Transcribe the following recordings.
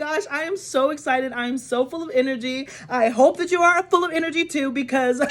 gosh, I am so excited. I am so full of energy. I hope that you are full of energy too, because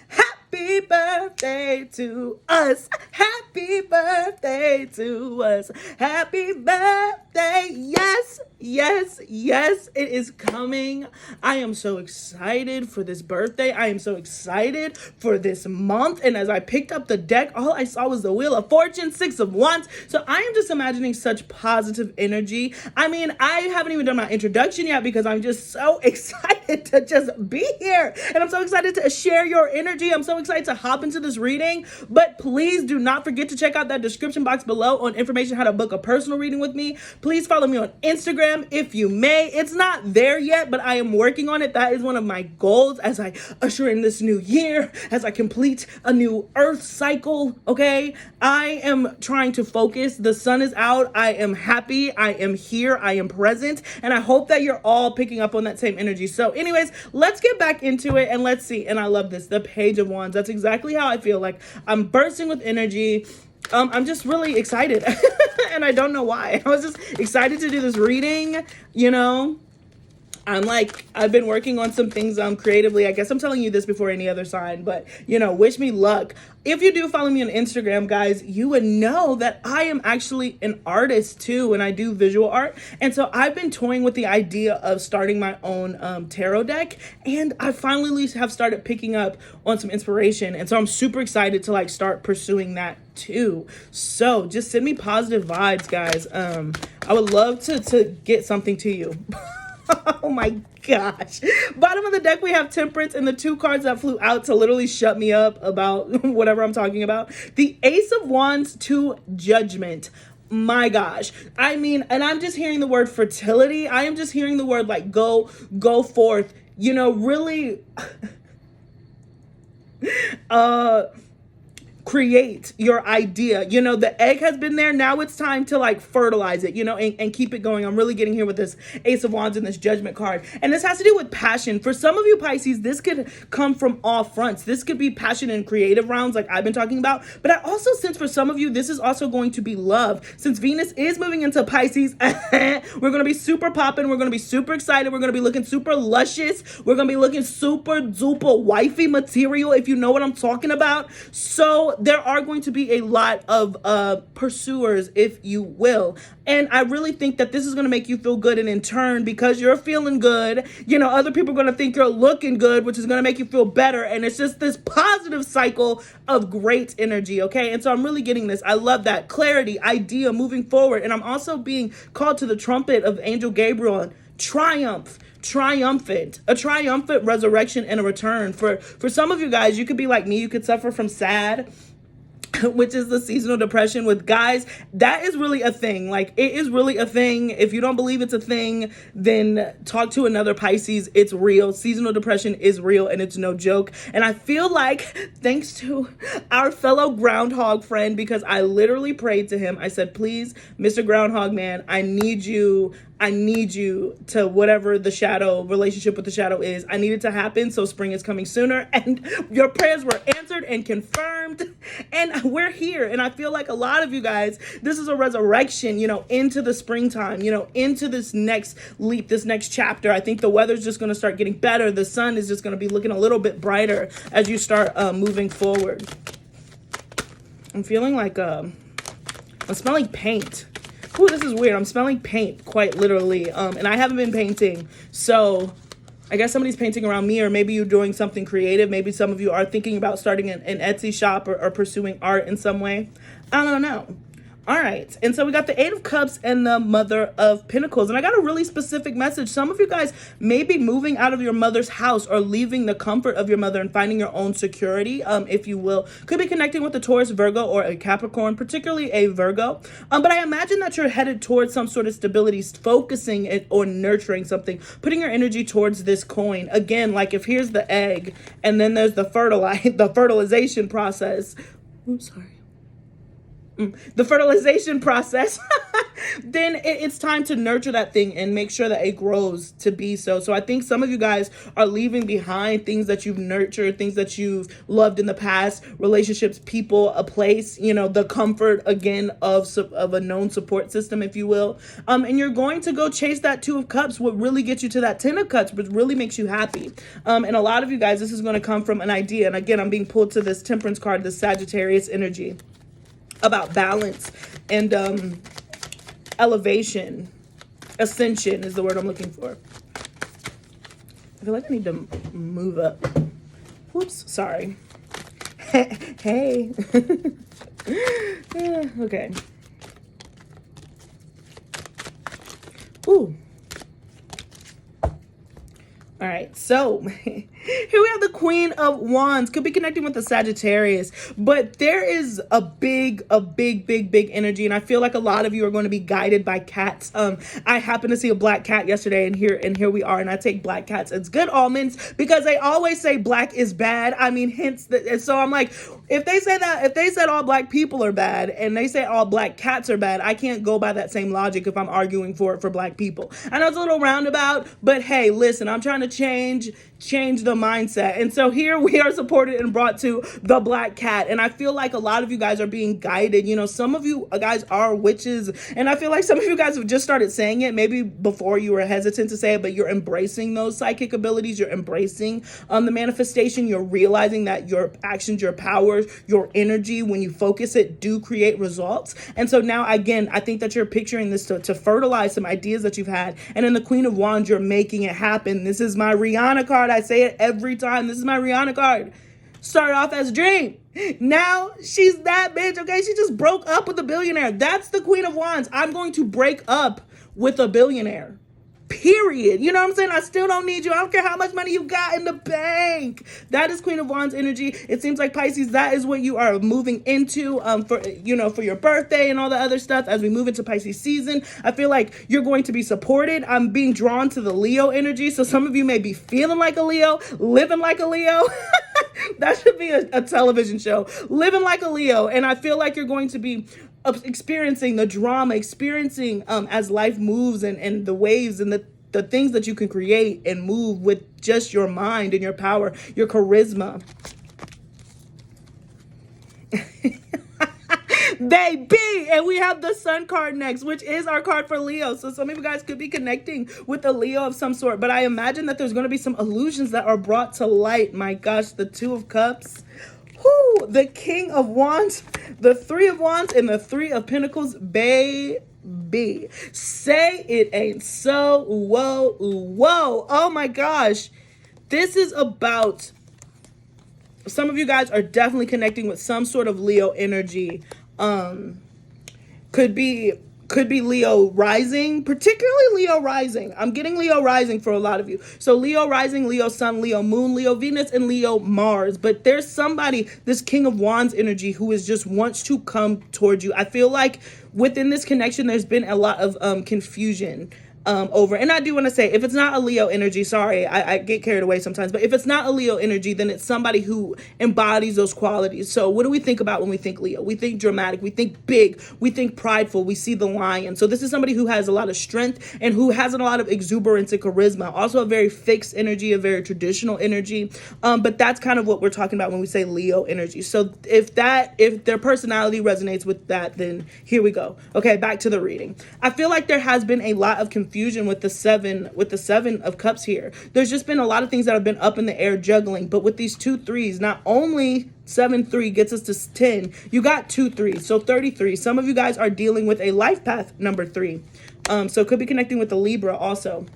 happy birthday to us. Happy birthday to us. Happy birthday. Yes, yes, yes, it is coming. I am so excited for this birthday. I am so excited for this month. And as I picked up the deck, all I saw was the Wheel of Fortune, Six of Wands. So I am just imagining such positive energy. I mean, I haven't even done my introduction yet because I'm just so excited to just be here. And I'm so excited to share your energy. I'm so excited to hop into this reading. But please do not forget to check out that description box below on information how to book a personal reading with me. Please follow me on Instagram if you may. It's not there yet, but I am working on it. That is one of my goals as I usher in this new year, as I complete a new earth cycle. Okay, I am trying to focus. The sun is out. I am happy. I am here. I am present. And I hope that you're all picking up on that same energy. So anyways, let's get back into it and let's see. And I love this, the Page of Wands. That's exactly how I feel. Like I'm bursting with energy. I'm just really excited and I don't know why. I was just excited to do this reading, you know. I've been working on some things creatively. I guess I'm telling you this before any other sign, but you know, wish me luck. If you do follow me on Instagram, guys, you would know that I am actually an artist too, and I do visual art. And so I've been toying with the idea of starting my own tarot deck, and I finally have started picking up on some inspiration. And so I'm super excited to like start pursuing that too. So just send me positive vibes, guys. I would love to get something to you. Oh my gosh. Bottom of the deck, we have Temperance, and the two cards that flew out to literally shut me up about whatever I'm talking about. The Ace of Wands to Judgment. My gosh. I mean, and I'm just hearing the word fertility. I am just hearing the word like go forth, you know, really create your idea. You know, the egg has been there. Now it's time to like fertilize it, you know, and keep it going. I'm really getting here with this Ace of Wands and this Judgment card. And this has to do with passion. For some of you Pisces, this could come from all fronts. This could be passion in creative rounds like I've been talking about. But I also sense for some of you, this is also going to be love. Since Venus is moving into Pisces, we're going to be super popping. We're going to be super excited. We're going to be looking super luscious. We're going to be looking super duper wifey material, if you know what I'm talking about. So there are going to be a lot of pursuers, if you will. And I really think that this is going to make you feel good. And in turn, because you're feeling good, you know, other people are going to think you're looking good, which is going to make you feel better. And it's just this positive cycle of great energy. Okay. And so I'm really getting this. I love that clarity, idea, moving forward. And I'm also being called to the trumpet of Angel Gabriel. Triumph. Triumphant, a triumphant resurrection and a return. For some of you guys, you could be like me, you could suffer from SAD, which is the seasonal depression. With guys, that is really a thing. Like, it is really a thing. If you don't believe it's a thing, then talk to another Pisces. It's real. Seasonal depression is real, and it's no joke. And I feel like, thanks to our fellow groundhog friend, because I literally prayed to him. I said, please, Mr. Groundhog Man, I need you to, whatever the shadow relationship with the shadow is, I need it to happen. So spring is coming sooner, and your prayers were answered and confirmed, and we're here. And I feel like a lot of you guys, this is a resurrection, you know, into the springtime, you know, into this next leap, this next chapter. I think the weather's just going to start getting better. The sun is just going to be looking a little bit brighter as you start moving forward. I'm feeling like I'm smelling paint. Ooh, this is weird. I'm smelling paint, quite literally. And I haven't been painting. So I guess somebody's painting around me, or maybe you're doing something creative. Maybe some of you are thinking about starting an Etsy shop or pursuing art in some way. I don't know. All right. And so we got the Eight of Cups and the Mother of Pentacles. And I got a really specific message. Some of you guys may be moving out of your mother's house or leaving the comfort of your mother and finding your own security, if you will. Could be connecting with a Taurus, Virgo, or a Capricorn, particularly a Virgo. But I imagine that you're headed towards some sort of stability, focusing or nurturing something, putting your energy towards this coin. Again, like if here's the egg and then there's the fertilization process. Oops, sorry. The fertilization process. then it's time to nurture that thing and make sure that it grows to be so. So I think some of you guys are leaving behind things that you've nurtured, things that you've loved in the past, relationships, people, a place, you know, the comfort again of a known support system, if you will. And you're going to go chase that Two of Cups, what really gets you to that Ten of Cups, what really makes you happy. And a lot of you guys, this is going to come from an idea. And again, I'm being pulled to this Temperance card, this Sagittarius energy, about balance and elevation. Ascension is the word I'm looking for. I feel like I need to move up. Whoops, sorry. Hey. Okay. Ooh. All right, so here we have the Queen of Wands. Could be connecting with the Sagittarius, but there is a big energy, and I feel like a lot of you are going to be guided by cats. I happened to see a black cat yesterday, and here we are, and I take black cats as good omens because they always say black is bad. I mean, hence that. So I'm like, if they say that, if they said all black people are bad, and they say all black cats are bad, I can't go by that same logic if I'm arguing for black people. I know it's a little roundabout, but hey, listen, I'm trying to change the mindset. And so here we are supported and brought to the black cat. And I feel like a lot of you guys are being guided. You know, some of you guys are witches. And I feel like some of you guys have just started saying it. Maybe before you were hesitant to say it, but you're embracing those psychic abilities. You're embracing the manifestation. You're realizing that your actions, your powers, your energy, when you focus it, do create results. And so now, again, I think that you're picturing this to fertilize some ideas that you've had. And in the Queen of Wands, you're making it happen. This is my Rihanna card. I say it every time. This is my Rihanna card. Started off as a dream. Now she's that bitch, okay? She just broke up with a billionaire. That's the Queen of Wands. I'm going to break up with a billionaire. Period. You know what I'm saying? I still don't need you. I don't care how much money you got in the bank. That is Queen of Wands energy. It seems like, Pisces, that is what you are moving into for your birthday and all the other stuff as we move into Pisces season. I feel like you're going to be supported. I'm being drawn to the Leo energy. So some of you may be feeling like a Leo, living like a Leo. That should be a television show. Living like a Leo. And I feel like you're going to be experiencing the drama, experiencing as life moves and the waves and the things that you can create and move with just your mind and your power, your charisma. Baby! And we have the Sun card next, which is our card for Leo. So some of you guys could be connecting with a Leo of some sort, but I imagine that there's going to be some illusions that are brought to light. My gosh, the Two of Cups. Whoo, the King of Wands, the Three of Wands, and the Three of Pentacles, baby. Say it ain't so. Whoa, whoa. Oh my gosh. This is about, some of you guys are definitely connecting with some sort of Leo energy. Could be Leo rising, particularly Leo rising. I'm getting Leo rising for a lot of you. So Leo rising, Leo sun, Leo moon, Leo Venus, and Leo Mars. But there's somebody, this King of Wands energy, who is just wants to come towards you. I feel like within this connection, there's been a lot of confusion over. And I do want to say, if it's not a Leo energy, sorry, I get carried away sometimes, but if it's not a Leo energy, then it's somebody who embodies those qualities. So what do we think about when we think Leo? We think dramatic, we think big, we think prideful, we see the lion. So this is somebody who has a lot of strength and who has a lot of exuberance and charisma. Also a very fixed energy, a very traditional energy. But that's kind of what we're talking about when we say Leo energy. So if their personality resonates with that, then here we go. Okay, back to the reading. I feel like there has been a lot of confusion with the seven of cups here. There's just been a lot of things that have been up in the air juggling, but with these 2 3s, not only 7-3 gets us to 10, you got 2 3s, so 33. Some of you guys are dealing with a life path number 3. So it could be connecting with the Libra also.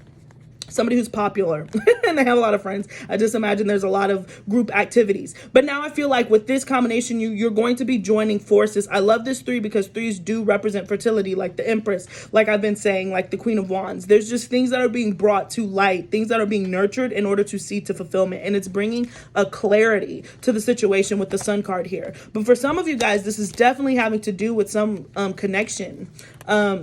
Somebody who's popular and they have a lot of friends. I just imagine there's a lot of group activities. But now I feel like with this combination, you're going to be joining forces. I love this 3 because 3s do represent fertility, like the Empress, like I've been saying, like the Queen of Wands. There's just things that are being brought to light, things that are being nurtured in order to see to fulfillment. And it's bringing a clarity to the situation with the Sun card here. But for some of you guys, this is definitely having to do with some connection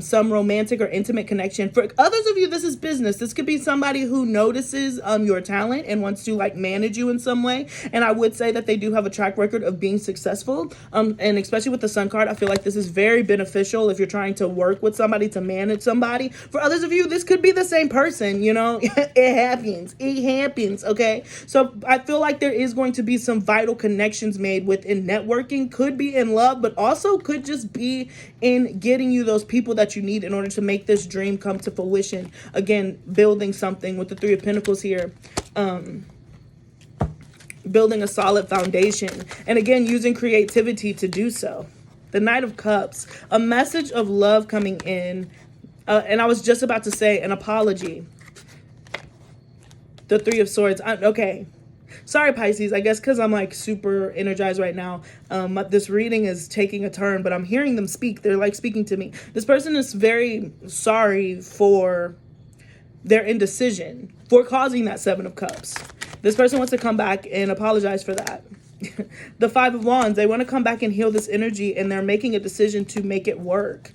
some romantic or intimate connection. For others of you, this is business. This could be somebody who notices your talent and wants to like manage you in some way. And I would say that they do have a track record of being successful. And especially with the Sun card, I feel like this is very beneficial if you're trying to work with somebody, to manage somebody. For others of you, this could be the same person, you know. It happens, okay? So I feel like there is going to be some vital connections made within networking. Could be in love, but also could just be in getting you those people that you need in order to make this dream come to fruition. Again, building something with the Three of Pentacles here. Building a solid foundation. And again, using creativity to do so. The Knight of Cups. A message of love coming in. And I was just about to say an apology. The Three of Swords. Okay. Sorry, Pisces. I guess because I'm like super energized right now. This reading is taking a turn, but I'm hearing them speak. They're like speaking to me. This person is very sorry for their indecision, for causing that Seven of Cups. This person wants to come back and apologize for that. The Five of Wands. They want to come back and heal this energy, and they're making a decision to make it work.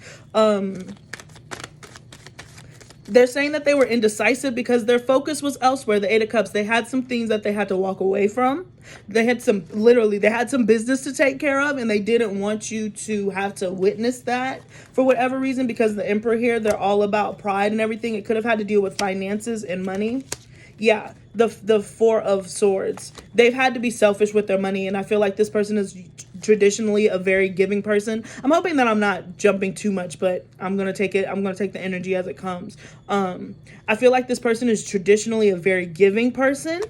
They're saying that they were indecisive because their focus was elsewhere. The Eight of Cups. They had some things that they had to walk away from. They had some, literally, they had some business to take care of, and they didn't want you to have to witness that for whatever reason, because the Emperor here, they're all about pride and everything. It could have had to deal with finances and money. Yeah, the Four of Swords. They've had to be selfish with their money, and I feel like this person is traditionally a very giving person. I'm hoping that I'm not jumping too much, but I'm going to take it. I'm going to take the energy as it comes. I feel like this person is traditionally a very giving person,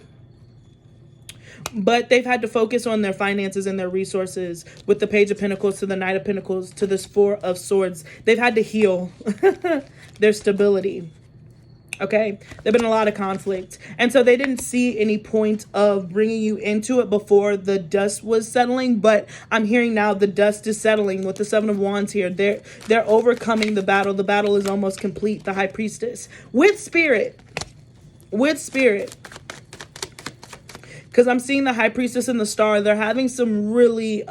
but they've had to focus on their finances and their resources with the Page of Pentacles to the Knight of Pentacles to this Four of Swords. They've had to heal their stability. Okay, there've been a lot of conflict, and so they didn't see any point of bringing you into it before the dust was settling. But I'm hearing now the dust is settling with the Seven of Wands here. They're overcoming the battle. The battle is almost complete. The High Priestess with spirit, because I'm seeing the High Priestess and the Star. They're having some really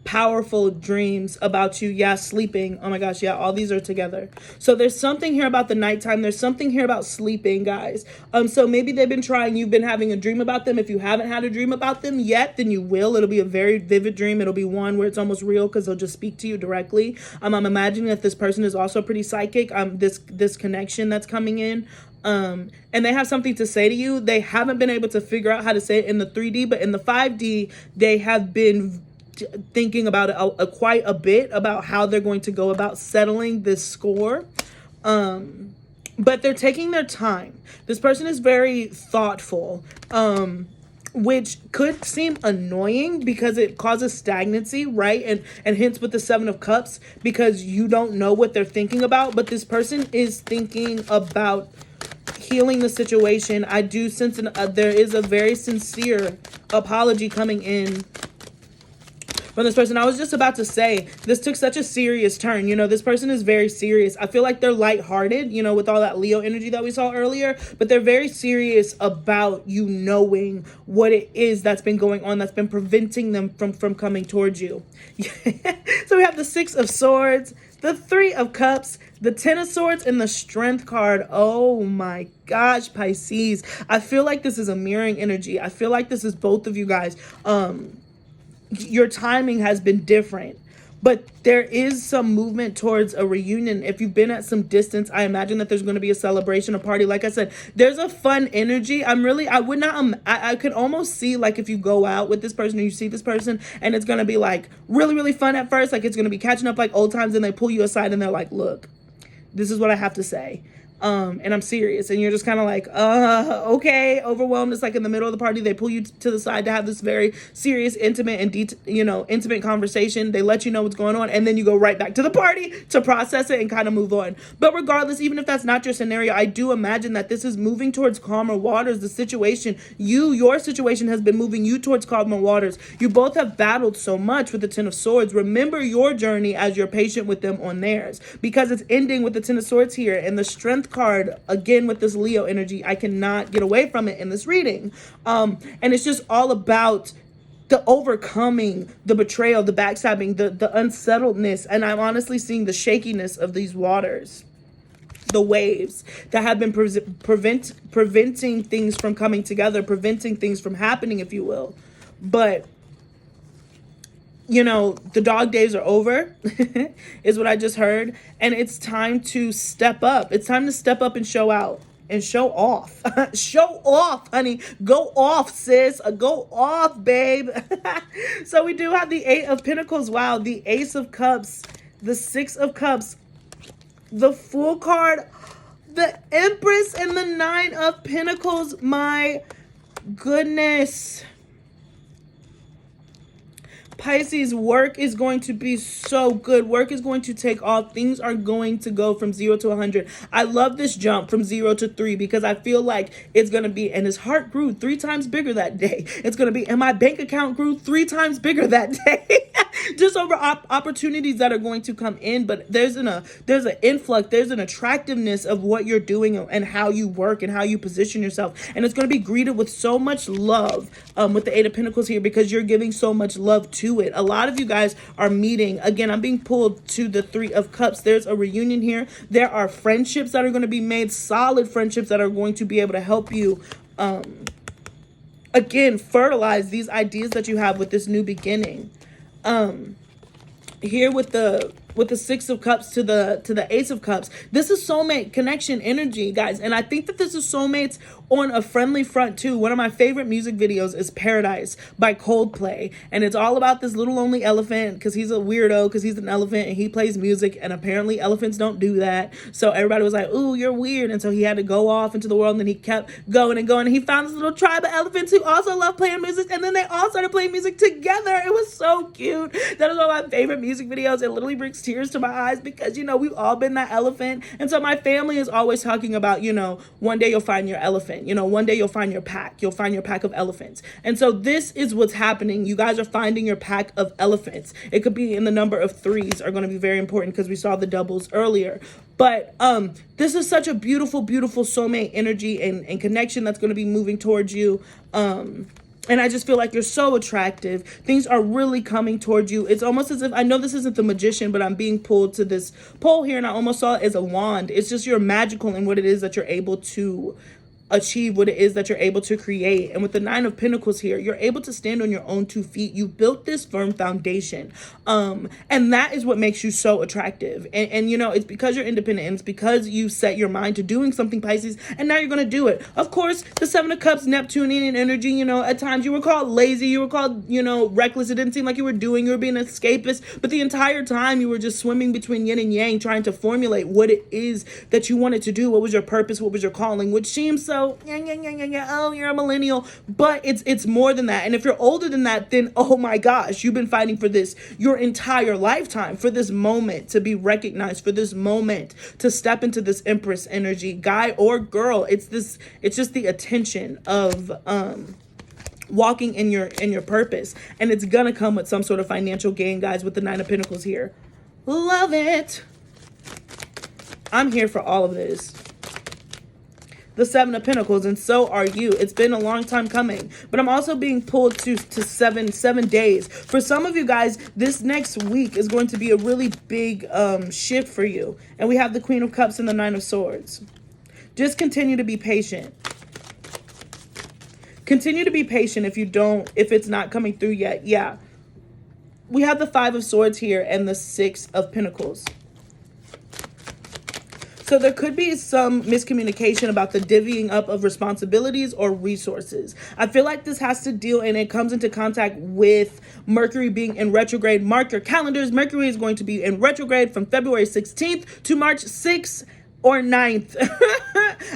powerful dreams about you. Yeah, sleeping. Oh my gosh, yeah, all these are together. So there's something here about the nighttime. There's something here about sleeping, guys. So maybe they've been trying, you've been having a dream about them. If you haven't had a dream about them yet, then you will. It'll be a very vivid dream. It'll be one where it's almost real because they'll just speak to you directly. I'm imagining that this person is also pretty psychic. This connection that's coming in. And they have something to say to you. They haven't been able to figure out how to say it in the 3D, but in the 5D, they have been thinking about it quite a bit about how they're going to go about settling this score. But they're taking their time. This person is very thoughtful, which could seem annoying because it causes stagnancy, right? And hence with the Seven of Cups, because you don't know what they're thinking about. But this person is thinking about healing the situation. I do sense there is a very sincere apology coming in from this person. I was just about to say, this took such a serious turn. You know, this person is very serious. I feel like they're lighthearted, you know, with all that Leo energy that we saw earlier, but they're very serious about you knowing what it is that's been going on, that's been preventing them from coming towards you. So we have the Six of Swords, the Three of Cups, the Ten of Swords, and the Strength card. Oh my gosh, Pisces. I feel like this is a mirroring energy. I feel like this is both of you guys. Your timing has been different, but there is some movement towards a reunion. If you've been at some distance, I imagine that there's going to be a celebration, a party. Like I said, there's a fun energy. I could almost see, like, if you go out with this person or you see this person and it's going to be like really, really fun at first, like it's going to be catching up like old times, and they pull you aside and they're like, look, this is what I have to say. And I'm serious, and you're just kind of like, okay, overwhelmed. It's like in the middle of the party, they pull you to the side to have this very serious, intimate, and intimate conversation. They let you know what's going on, and then you go right back to the party to process it and kind of move on. But regardless, even if that's not your scenario, I do imagine that this is moving towards calmer waters. The situation, your situation has been moving you towards calmer waters. You both have battled so much with the Ten of Swords. Remember your journey as you're patient with them on theirs, because it's ending with the Ten of Swords here, and the Strength card again with this Leo energy. I cannot get away from it in this reading, and it's just all about the overcoming, the betrayal, the backstabbing, the unsettledness. And I'm honestly seeing the shakiness of these waters, the waves that have been preventing things from coming together, preventing things from happening, if you will. But, you know, the dog days are over, is what I just heard. And it's time to step up. It's time to step up and show out. And show off. Show off, honey. Go off, sis. Go off, babe. So we do have the 8 of Pentacles. Wow. The Ace of Cups. The 6 of Cups. The Fool card. The Empress and the 9 of Pentacles. My goodness. Pisces, work is going to be so good. Work is going to take off. Things are going to go from 0 to 100. I love this jump from 0 to 3 because I feel like it's going to be, and his heart grew 3 times bigger that day. It's going to be, and my bank account grew 3 times bigger that day. Just over opportunities that are going to come in. But there's an influx, there's an attractiveness of what you're doing and how you work and how you position yourself. And it's going to be greeted with so much love with the 8 of Pentacles here because you're giving so much love to it. A lot of you guys are meeting. Again, I'm being pulled to the 3 of Cups. There's a reunion here. There are friendships that are going to be made, solid friendships that are going to be able to help you again fertilize these ideas that you have with this new beginning. Here with the 6 of Cups to the Ace of Cups, this is soulmate connection energy, guys. And I think that this is soulmates on a friendly front too. One of my favorite music videos is Paradise by Coldplay, and it's all about this little lonely elephant because he's a weirdo, because he's an elephant and he plays music, and apparently elephants don't do that. So everybody was like, ooh, you're weird. And so he had to go off into the world, and then he kept going and going, and he found this little tribe of elephants who also love playing music, and then they all started playing music together. It was so cute. That is one of my favorite music videos. It literally brings tears to my eyes because, you know, we've all been that elephant. And so my family is always talking about, you know, one day you'll find your elephant. You know, one day you'll find your pack. You'll find your pack of elephants. And so this is what's happening. You guys are finding your pack of elephants. It could be in the number of 3s are going to be very important because we saw the doubles earlier. But this is such a beautiful, beautiful soulmate energy and connection that's going to be moving towards you. And I just feel like you're so attractive. Things are really coming towards you. It's almost as if, I know this isn't the Magician, but I'm being pulled to this pole here, and I almost saw it as a wand. It's just you're magical in what it is that you're able to achieve, what it is that you're able to create. And with the 9 of Pentacles here, you're able to stand on your own 2 feet. You built this firm foundation. And that is what makes you so attractive. And you know, it's because you're independent, and it's because you set your mind to doing something, Pisces, and now you're going to do it. Of course, the 7 of Cups, Neptunian energy, you know, at times you were called lazy, you were called, you know, reckless. It didn't seem like you were being an escapist, but the entire time you were just swimming between yin and yang, trying to formulate what it is that you wanted to do. What was your purpose? What was your calling? Which seems so, oh, you're a millennial, but it's more than that. And if you're older than that, then oh my gosh, you've been fighting for this your entire lifetime, for this moment to be recognized, for this moment to step into this Empress energy, guy or girl. It's just the attention of walking in your purpose, and it's gonna come with some sort of financial gain, guys, with the 9 of Pentacles here. Love it. I'm here for all of this. The 7 of Pentacles, and so are you. It's been a long time coming, but I'm also being pulled to seven days. For some of you guys, this next week is going to be a really big shift for you. And we have the Queen of Cups and the 9 of Swords. Just continue to be patient. Continue to be patient if it's not coming through yet. Yeah. We have the 5 of Swords here and the 6 of Pentacles. So there could be some miscommunication about the divvying up of responsibilities or resources. I feel like this has to deal, and it comes into contact with Mercury being in retrograde. Mark your calendars. Mercury is going to be in retrograde from February 16th to March 6th or 9th.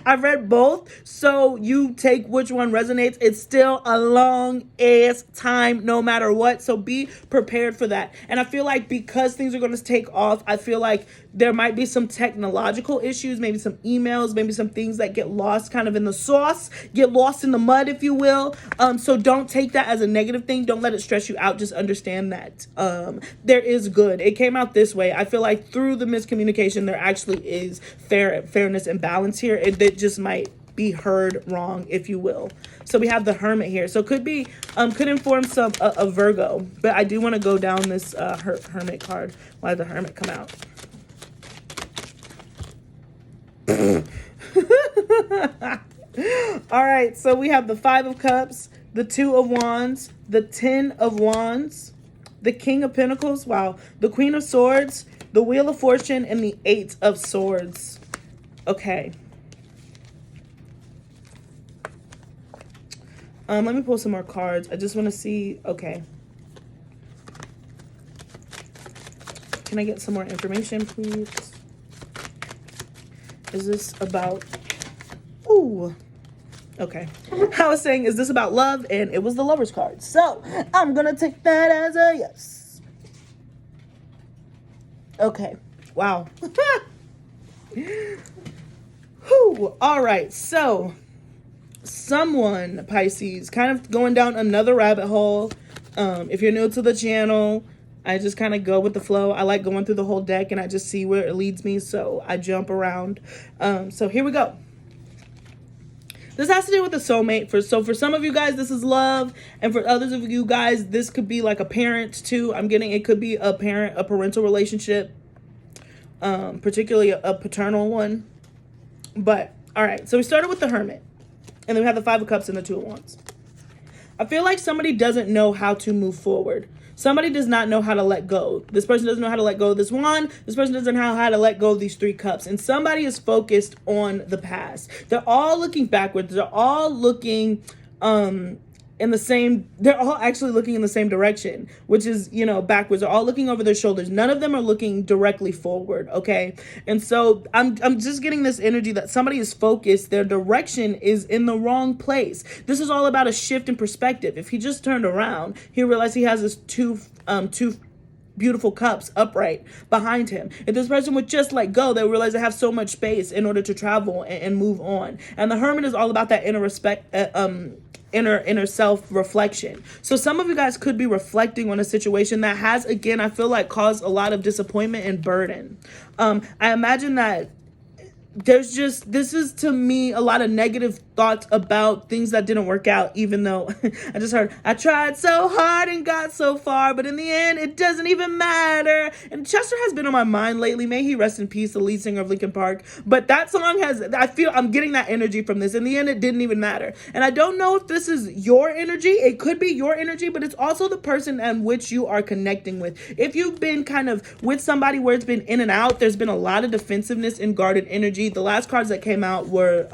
I've read both, so you take which one resonates. It's still a long ass time no matter what, so be prepared for that. And I feel like because things are going to take off, I feel like there might be some technological issues, maybe some emails, maybe some things that get lost kind of in the sauce, get lost in the mud, if you will. So don't take that as a negative thing. Don't let it stress you out. Just understand that there is good. It came out this way. I feel like through the miscommunication, there actually is fairness and balance here. It just might be heard wrong, if you will. So we have the Hermit here. So could be, could inform some a Virgo. But I do want to go down this Hermit card. Why did the Hermit come out? All right, so we have the 5 of Cups, the 2 of Wands, the 10 of Wands, the King of Pentacles, wow, the Queen of Swords, the Wheel of Fortune, and the 8 of Swords. Okay. Let me pull some more cards. I just want to see, okay. Can I get some more information, please? Is this about... Ooh. Okay. I was saying, is this about love? And it was the Lover's card. So, I'm going to take that as a yes. Okay. Wow. Whew. All right. So, someone, Pisces, kind of going down another rabbit hole. If you're new to the channel, I just kind of go with the flow. I like going through the whole deck and I just see where it leads me. So I jump around. So here we go. This has to do with the soulmate. So for some of you guys, this is love. And for others of you guys, this could be like a parent too. I'm getting, it could be a parental relationship. Particularly a paternal one. But, all right. So we started with the Hermit. And then we have the 5 of Cups and the 2 of Wands. I feel like somebody doesn't know how to move forward. Somebody does not know how to let go. This person doesn't know how to let go of this wand. This person doesn't know how to let go of these 3 cups. And somebody is focused on the past. They're all looking backwards. They're all looking in the same, they're all actually looking in the same direction, which is, you know, backwards. They're all looking over their shoulders. None of them are looking directly forward, okay? And so I'm just getting this energy that somebody is focused. Their direction is in the wrong place. This is all about a shift in perspective. If he just turned around, he realized he has this two beautiful cups upright behind him. If this person would just let go, they realize they have so much space in order to travel and move on. And the Hermit is all about that inner self-reflection. So some of you guys could be reflecting on a situation that has, again, I feel like caused a lot of disappointment and burden. I imagine that there's just, this is to me a lot of negative thoughts about things that didn't work out, even though I just heard, I tried so hard and got so far, but in the end, it doesn't even matter. And Chester has been on my mind lately. May he rest in peace, the lead singer of Linkin Park. But that song has, I feel I'm getting that energy from this. In the end, it didn't even matter. And I don't know if this is your energy. It could be your energy, but it's also the person and which you are connecting with. If you've been kind of with somebody where it's been in and out, there's been a lot of defensiveness and guarded energy. The last cards that came out were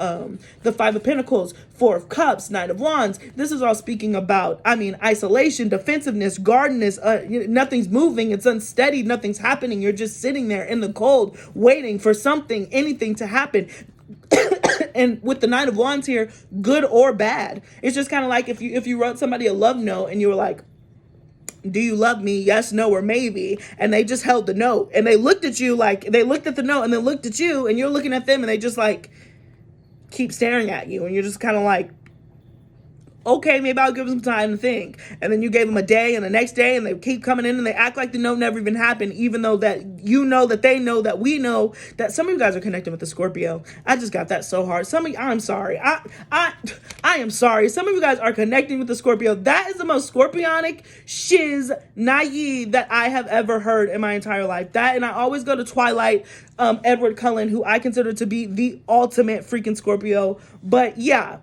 the 5 of Pentacles, 4 of Cups, 9 of Wands. This is all speaking about, I mean, isolation, defensiveness, guardedness. Nothing's moving. It's unsteady. Nothing's happening. You're just sitting there in the cold, waiting for something, anything to happen. And with the 9 of Wands here, good or bad, it's just kind of like if you wrote somebody a love note and you were like, do you love me? Yes, no, or maybe. And they just held the note and they looked at you like, they looked at the note and then looked at you and you're looking at them and they just like keep staring at you. And you're just kind of like, okay, maybe I'll give them some time to think. And then you gave them a day and the next day and they keep coming in and they act like the note never even happened, even though that you know that they know that we know that some of you guys are connected with the Scorpio. I just got that so hard. Some of you, I'm sorry. I am sorry. Some of you guys are connecting with the Scorpio. That is the most Scorpionic shiz naive that I have ever heard in my entire life. That, and I always go to Twilight, Edward Cullen, who I consider to be the ultimate freaking Scorpio. But yeah,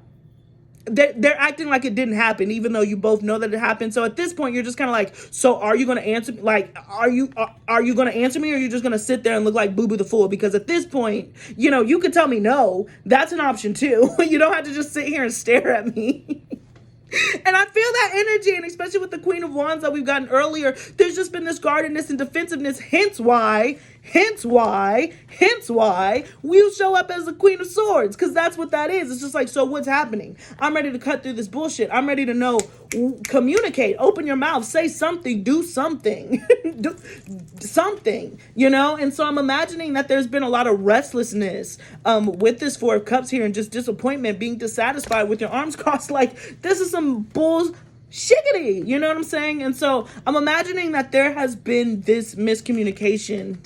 they're acting like it didn't happen, even though you both know that it happened. So at this point, you're just kind of like, so are you going to answer? Like, are you going to answer me, or are you just going to sit there and look like Boo Boo the Fool? Because at this point, you know, you could tell me no. That's an option too. You don't have to just sit here and stare at me. And I feel that energy, and especially with the Queen of Wands that we've gotten earlier, there's just been this guardedness and defensiveness. Hence why we'll show up as the Queen of Swords, because that's what that is. It's just like, so what's happening? I'm ready to cut through this bullshit. I'm ready to know, communicate, open your mouth, say something, do something, do something, you know? And so I'm imagining that there's been a lot of restlessness with this 4 of Cups here, and just disappointment, being dissatisfied with your arms crossed. Like, this is some shiggity, you know what I'm saying? And so I'm imagining that there has been this miscommunication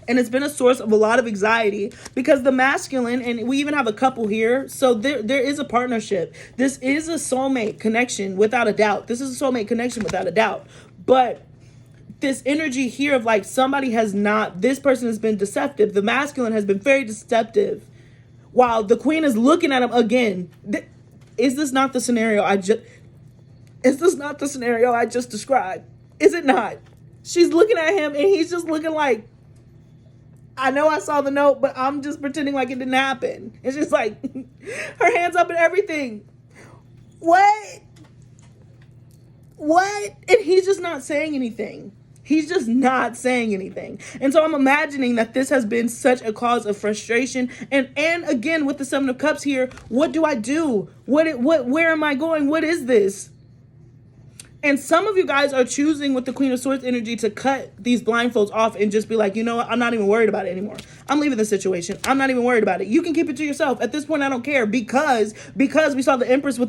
And it's been a source of a lot of anxiety because the masculine, and we even have a couple here. So there is a partnership. This is a soulmate connection without a doubt. This is a soulmate connection without a doubt. But this energy here of like this person has been deceptive. The masculine has been very deceptive while the queen is looking at him again. Is this not the scenario I just described? Is it not? She's looking at him and he's just looking like, I know I saw the note, but I'm just pretending like it didn't happen. It's just like her hands up and everything. What? And he's just not saying anything. He's just not saying anything. And so I'm imagining that this has been such a cause of frustration. And again, with the Seven of Cups here, what do I do? Where am I going? What is this? And some of you guys are choosing with the Queen of Swords energy to cut these blindfolds off and just be like, you know what? I'm not even worried about it anymore. I'm leaving the situation. I'm not even worried about it. You can keep it to yourself. At this point, I don't care because we saw the Empress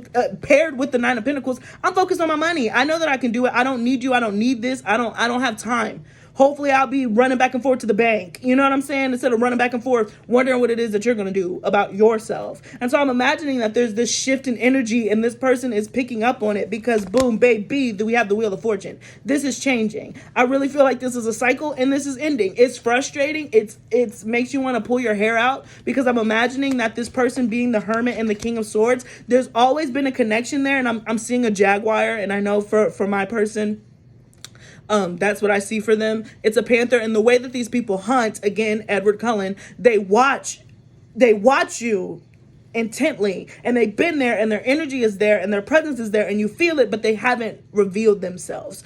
paired with the Nine of Pentacles. I'm focused on my money. I know that I can do it. I don't need you. I don't need this. I don't have time. Hopefully I'll be running back and forth to the bank. You know what I'm saying? Instead of running back and forth, wondering what it is that you're going to do about yourself. And so I'm imagining that there's this shift in energy and this person is picking up on it because boom, baby, we have the Wheel of Fortune. This is changing. I really feel like this is a cycle and this is ending. It's frustrating. It's makes you want to pull your hair out because I'm imagining that this person being the Hermit and the King of Swords, there's always been a connection there. And I'm seeing a jaguar, and I know for my person, that's what I see for them. It's a panther. And the way that these people hunt, again, Edward Cullen, they watch you intently, and they've been there, and their energy is there, and their presence is there, and you feel it, but they haven't revealed themselves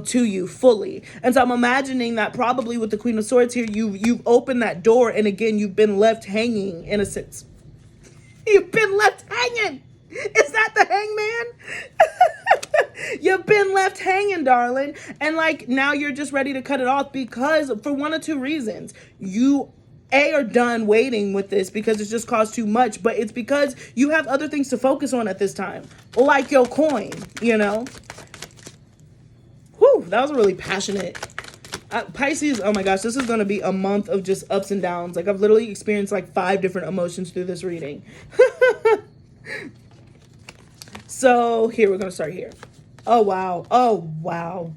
to you fully. And so I'm imagining that probably with the Queen of Swords here, you've opened that door, and again, you've been left hanging in a sense. You've been left hanging. Is that the Hangman? You've been left hanging, darling. And like now you're just ready to cut it off because for one or two reasons. You are done waiting with this because it's just caused too much, but it's because you have other things to focus on at this time. Like your coin, you know? Whew, that was a really passionate Pisces. Oh my gosh, this is going to be a month of just ups and downs. Like I've literally experienced like 5 different emotions through this reading. So here, we're going to start here. Oh, wow. Oh, wow.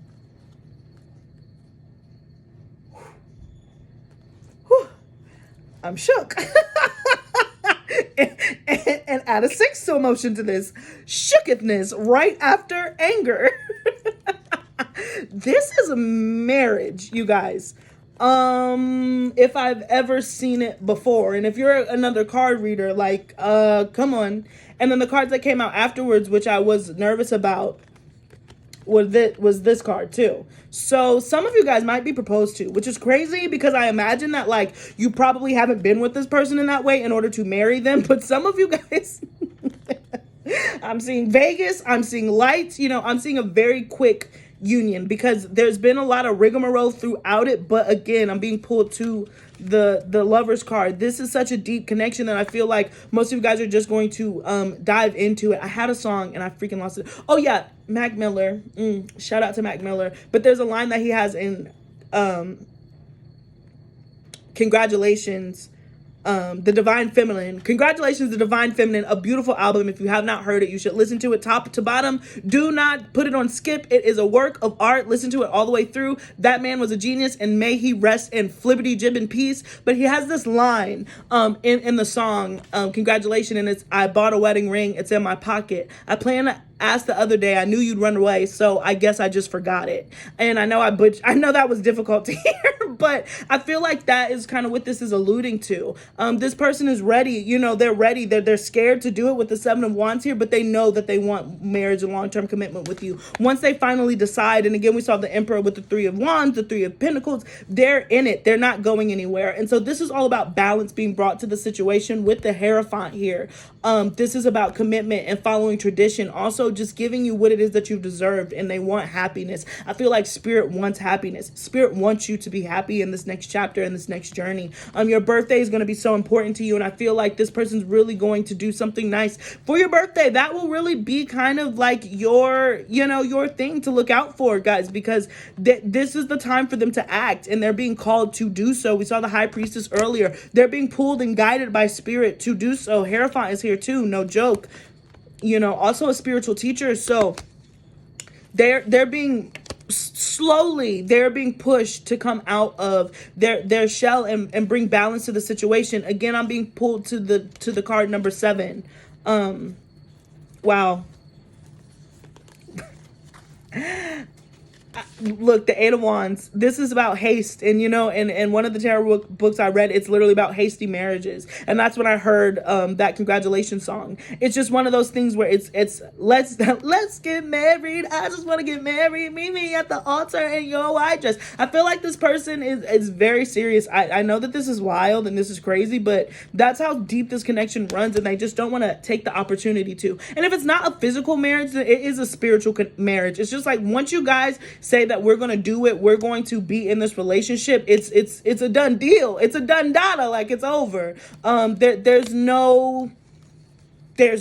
Whew. I'm shook. and add a 6th emotion to this. Shooketh right after anger. This is a marriage, you guys. If I've ever seen it before. And if you're another card reader, like, come on. And then the cards that came out afterwards, which I was nervous about, was this card too. So some of you guys might be proposed to, which is crazy because I imagine that like you probably haven't been with this person in that way in order to marry them. But some of you guys, I'm seeing Vegas, I'm seeing lights, you know, I'm seeing a very quick union because there's been a lot of rigmarole throughout it. But again, I'm being pulled to the Lover's card. This is such a deep connection that I feel like most of you guys are just going to dive into it. I had a song and I freaking lost it. Oh yeah, Mac Miller. Shout out to Mac Miller. But there's a line that he has in Congratulations, The Divine Feminine. Congratulations, The Divine Feminine, a beautiful album. If you have not heard it, you should listen to it top to bottom. Do not put it on skip. It is a work of art. Listen to it all the way through. That man was a genius, and may he rest in flippity jib and peace. But he has this line in the song, Congratulations, and it's, I bought a wedding ring. It's in my pocket. I plan to ask the other day, I knew you'd run away, so I guess I just forgot it. And I know I know that was difficult to hear, but I feel like that is kind of what this is alluding to. This person is ready, you know, they're ready. They're scared to do it with the 7 of Wands here, but they know that they want marriage and long-term commitment with you. Once they finally decide, and again, we saw the Emperor with the 3 of Wands, the 3 of Pentacles, they're in it. They're not going anywhere. And so this is all about balance being brought to the situation with the Hierophant here. This is about commitment and following tradition. Also, also just giving you what it is that you've deserved, and they want happiness. I feel like Spirit wants happiness. Spirit wants you to be happy in this next chapter, in this next journey. Your birthday is going to be so important to you, and I feel like this person's really going to do something nice for your birthday. That will really be kind of like your, your thing to look out for, guys, because this is the time for them to act, and they're being called to do so. We saw the High Priestess earlier. They're being pulled and guided by Spirit to do so. Hierophant is here too, no joke. Also a spiritual teacher. So they're being slowly, they're being pushed to come out of their shell and bring balance to the situation. Again, I'm being pulled to the card number 7. Wow. Look, the 8 of Wands, this is about haste. And, and one of the tarot books I read, it's literally about hasty marriages. And that's when I heard that congratulations song. It's just one of those things where it's let's get married. I just want to get married. Meet me at the altar in your white dress. I feel like this person is very serious. I know that this is wild and this is crazy, but that's how deep this connection runs, and they just don't want to take the opportunity to. And if it's not a physical marriage, it is a spiritual marriage. It's just like, once you guys say that we're going to do it, we're going to be in this relationship, it's a done deal. It's a done data. Like, it's over. There's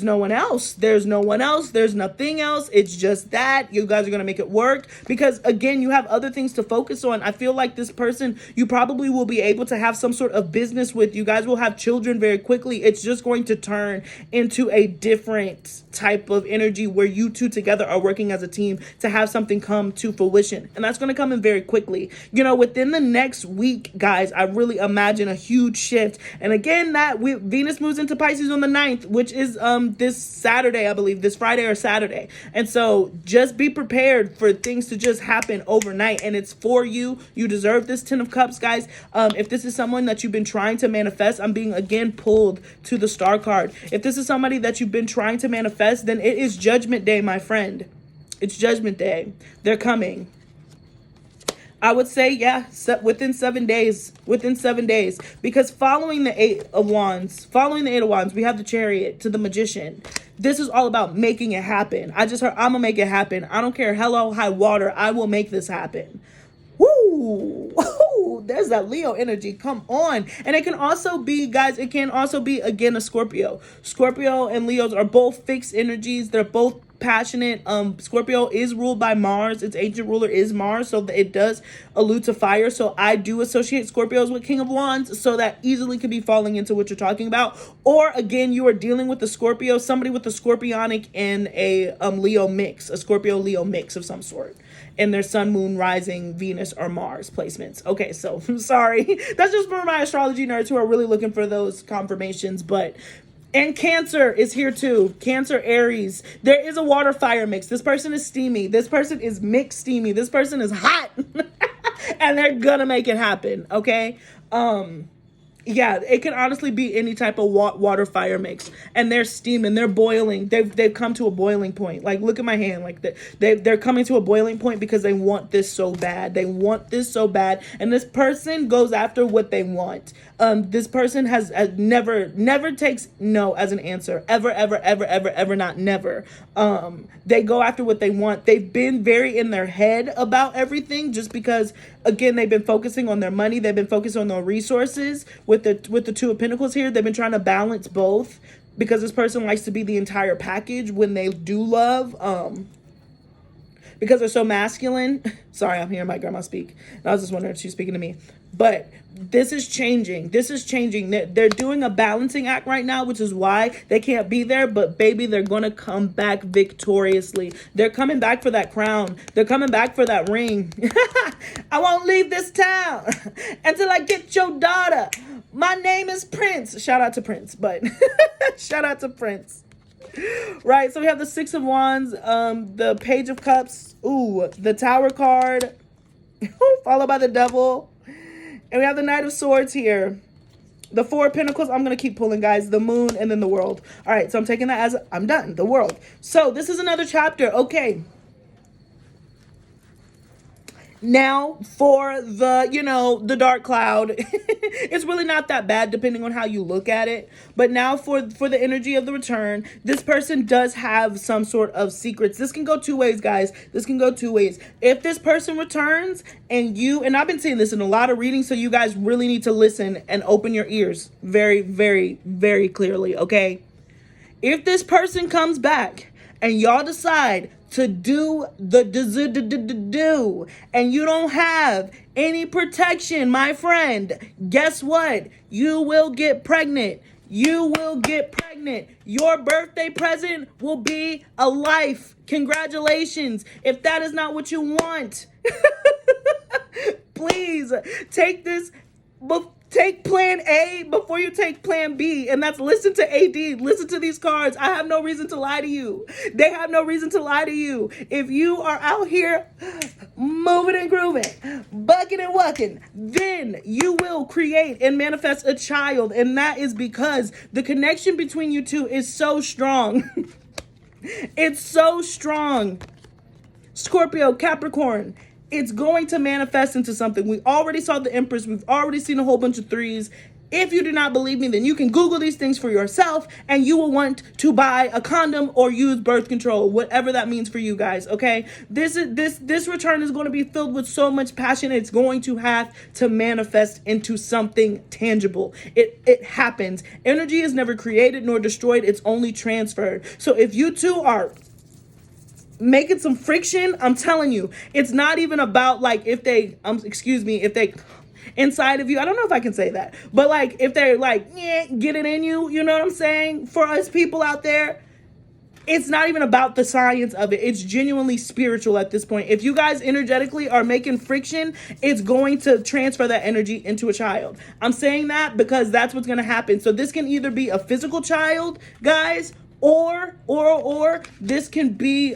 no one else. There's no one else. There's nothing else. It's just that you guys are going to make it work, because again, you have other things to focus on. I feel like this person, you probably will be able to have some sort of business with. You guys will have children very quickly. It's just going to turn into a different type of energy where you two together are working as a team to have something come to fruition. And that's going to come in very quickly. Within the next week, guys, I really imagine a huge shift. And again, Venus moves into Pisces on the 9th, which is this Saturday, I believe, this Friday or Saturday. And so just be prepared for things to just happen overnight. And it's for you. You deserve this 10 of Cups, guys. If this is someone that you've been trying to manifest, I'm being again pulled to the Star card. If this is somebody that you've been trying to manifest, then it is Judgment Day, my friend. It's Judgment Day. They're coming. I would say, yeah, within 7 days. Within 7 days. Because following the 8 of Wands, we have the Chariot to the Magician. This is all about making it happen. I just heard, I'm going to make it happen. I don't care, hello, high water. I will make this happen. Woo! Woo! There's that Leo energy. Come on. And it can also be, guys, again, a Scorpio. Scorpio and Leos are both fixed energies. They're both passionate. Scorpio is ruled by Mars. Its ancient ruler is Mars, so it does allude to fire. So I do associate Scorpios with King of Wands, so that easily could be falling into what you're talking about. Or again, you are dealing with the Scorpio, somebody with a Scorpionic and a Leo mix, a Scorpio Leo mix of some sort, and their Sun, Moon, Rising, Venus, or Mars placements. Okay, so I'm sorry. That's just for my astrology nerds who are really looking for those confirmations. And Cancer is here too. Cancer, Aries. There is a water fire mix. This person is steamy. This person is mixed steamy. This person is hot. And they're gonna make it happen, okay? Yeah, it can honestly be any type of water fire mix, and they're steaming, they're boiling. They've come to a boiling point. Like, look at my hand. Like, they're coming to a boiling point because they want this so bad. They want this so bad, and this person goes after what they want. This person has never takes no as an answer. Ever, not never. They go after what they want. They've been very in their head about everything, just because, again, they've been focusing on their money. They've been focusing on their resources. With the Two of Pentacles here, they've been trying to balance both, because this person likes to be the entire package when they do love. Because they're so masculine. Sorry, I'm hearing my grandma speak. I was just wondering if she's speaking to me. But this is changing. This is changing. They're doing a balancing act right now, which is why they can't be there. But baby, they're going to come back victoriously. They're coming back for that crown. They're coming back for that ring. I won't leave this town until I get your daughter. My name is Prince. Shout out to Prince, but shout out to Prince. Right, so we have the Six of Wands, the Page of Cups, the Tower card, followed by the Devil, and we have the Knight of Swords here. The Four of Pentacles, I'm going to keep pulling, guys, the Moon, and then the World. All right, so I'm taking that as I'm done, the World. So this is another chapter, okay. Now for the, you know, the dark cloud, it's really not that bad depending on how you look at it. But now for the energy of the return, this person does have some sort of secrets. This can go two ways, guys. This can go two ways. If this person returns and I've been saying this in a lot of readings, so you guys really need to listen and open your ears very, very, very clearly, okay? If this person comes back and y'all decide to do the do and you don't have any protection, my friend, guess what? You will get pregnant. You will get pregnant. Your birthday present will be a life. Congratulations. If that is not what you want, please take this. Take plan A before you take plan B. And that's listen to AD. Listen to these cards. I have no reason to lie to you. They have no reason to lie to you. If you are out here moving and grooving, bucking and wucking, then you will create and manifest a child. And that is because the connection between you two is so strong. It's so strong. Scorpio, Capricorn, it's going to manifest into something. We already saw the Empress. We've already seen a whole bunch of threes. If you do not believe me, then you can Google these things for yourself and you will want to buy a condom or use birth control, whatever that means for you guys, okay? This return is going to be filled with so much passion. It's going to have to manifest into something tangible. It happens. Energy is never created nor destroyed. It's only transferred. So if you two are making some friction, I'm telling you, it's not even about like if they if they inside of you, I don't know if I can say that, but like if they're like get it in you, you know what I'm saying? For us people out there, it's not even about the science of it. It's genuinely spiritual at this point. If you guys energetically are making friction, it's going to transfer that energy into a child. I'm saying that because that's what's going to happen. So this can either be a physical child, guys, or this can be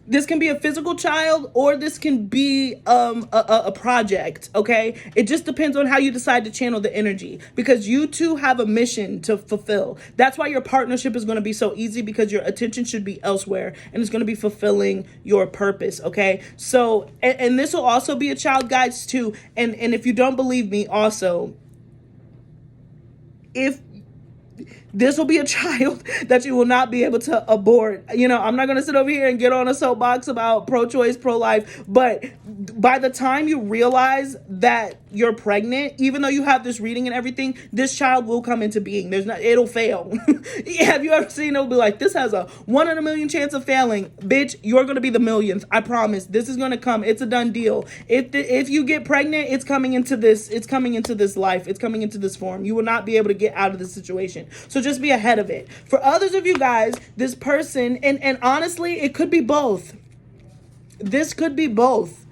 this can be a physical child, or this can be a project, okay? It just depends on how you decide to channel the energy, because you two have a mission to fulfill. That's why your partnership is going to be so easy, because your attention should be elsewhere and it's going to be fulfilling your purpose, okay? So and this will also be a child, guys, too. And if you don't believe me, also, if this will be a child that you will not be able to abort. You know, I'm not going to sit over here and get on a soapbox about pro-choice, pro-life, but by the time you realize that you're pregnant, even though you have this reading and everything, this child will come into being. It'll fail. Have you ever seen it'll be like, this has a 1 in a million chance of failing? Bitch, you're going to be the millionth. I promise. This is going to come. It's a done deal. If you get pregnant, it's coming into this life. It's coming into this form. You will not be able to get out of this situation. So just be ahead of it. For others of you guys, this person, and honestly, it could be both. This could be both.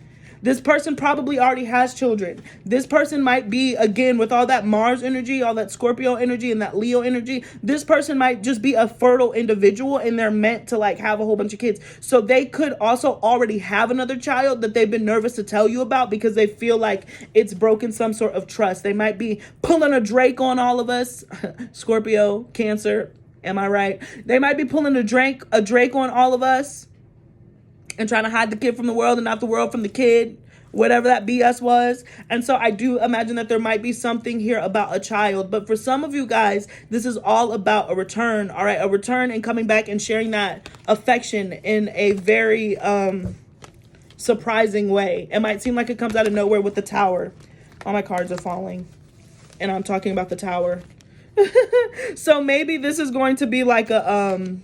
This person probably already has children. This person might be, again, with all that Mars energy, all that Scorpio energy, and that Leo energy, this person might just be a fertile individual and they're meant to like have a whole bunch of kids. So they could also already have another child that they've been nervous to tell you about because they feel like it's broken some sort of trust. They might be pulling a Drake on all of us. Scorpio, Cancer, am I right? They might be pulling a Drake on all of us and trying to hide the kid from the world and not the world from the kid, whatever that BS was. And so I do imagine that there might be something here about a child. But for some of you guys, this is all about a return, all right? A return and coming back and sharing that affection in a very surprising way. It might seem like it comes out of nowhere with the Tower. All my cards are falling, and I'm talking about the Tower. So maybe this is going to be like a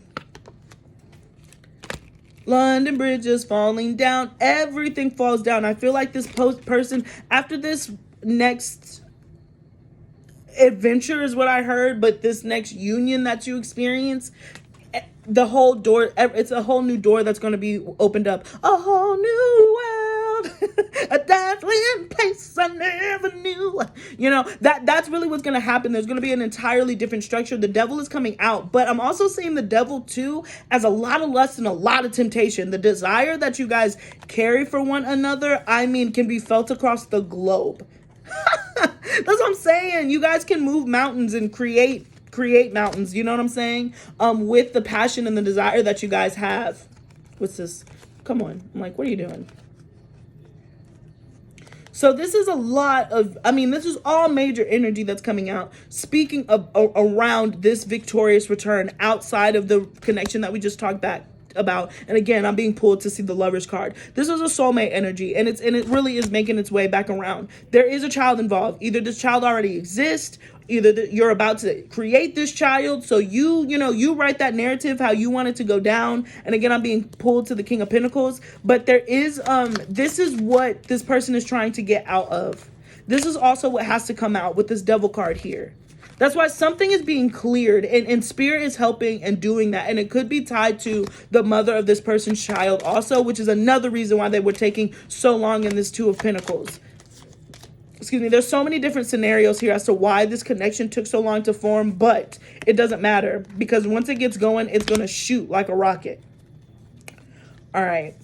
London Bridge is falling down. Everything falls down. I feel like this person, after this next adventure is what I heard, but this next union that you experience, the whole door, it's a whole new door that's going to be opened up. A whole new world. A dazzling place I never knew. You know, that's really what's going to happen. There's going to be an entirely different structure. The devil is coming out, but I'm also seeing the devil too as a lot of lust and a lot of temptation. The desire that you guys carry for one another, I mean, can be felt across the globe. That's what I'm saying. You guys can move mountains and create mountains, you know what I'm saying? With the passion and the desire that you guys have. What's this Come on. I'm like, what are you doing? So this is a lot of, I mean, this is all major energy that's coming out. Speaking of around this victorious return outside of the connection that we just talked about. And again, I'm being pulled to see the Lover's card. This is a soulmate energy, and it really is making its way back around. There is a child involved. Either this child already exists, either you're about to create this child. So you write that narrative how you want it to go down. And again, I'm being pulled to the King of Pentacles, but there is this is what this person is trying to get out of. This is also what has to come out with this Devil card here. That's why something is being cleared, and Spirit is helping and doing that. And it could be tied to the mother of this person's child also, which is another reason why they were taking so long in this Two of Pentacles. Excuse me. There's so many different scenarios here as to why this connection took so long to form, but it doesn't matter because once it gets going, it's going to shoot like a rocket. All right.